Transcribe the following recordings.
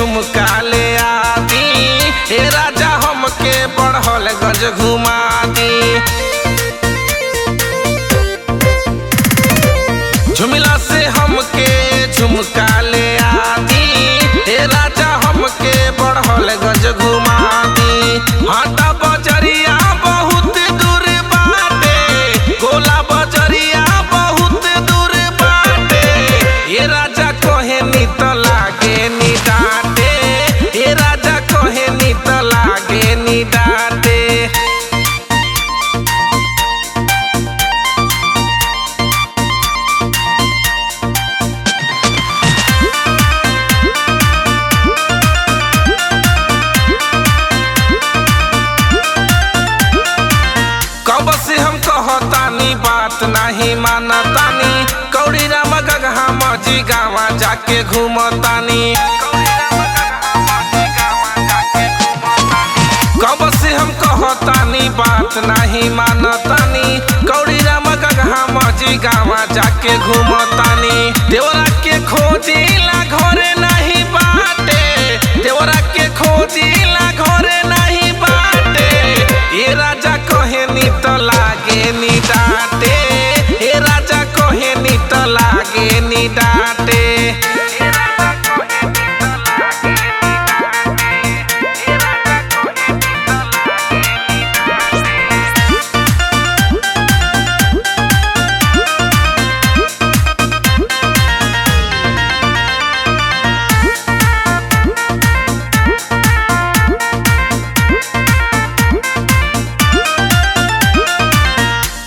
झुमका ले आदी, हे राजा हमके बढ़ल गज घुमा दी। झुमिला से हमके झुमका ले आदी, हे राजा हमके बढ़ल गज घुमा दी। हाटा बजरिया बहुत दूर बाटे, गोला बजरिया बहुत दूर बाटे, हे राजा कहे नी त लागे नी डांटे, हे राजा कहे नी त लागे नी डांटे। कब से हम कहतानी बात नहीं मानतानी, कौड़ी राम गगहा मजी गावा जाके घूमतानी। कब से हम कहतानी बात नहीं मानतानी, कौड़ी राम गगहा मजी गावा जाके घूमतानी। देवरा के खोजिला घरे नहीं बाटे, देवरा के खोजिला घरे नहीं बाटे, ये राजा कहे नी त लागे नी डांटे, हे राजा कहे नी त लागे नी डांटे।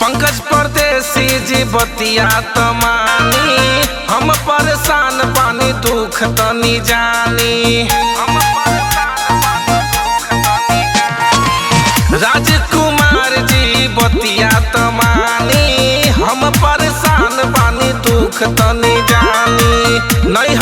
पंकज परदेसी जी बतिया त मानी, हम परेशान पानी दुख तनी जानी। राजकुमार जी बतिया त मानी, हम परेशान पानी दुख तनी जानी। नहीं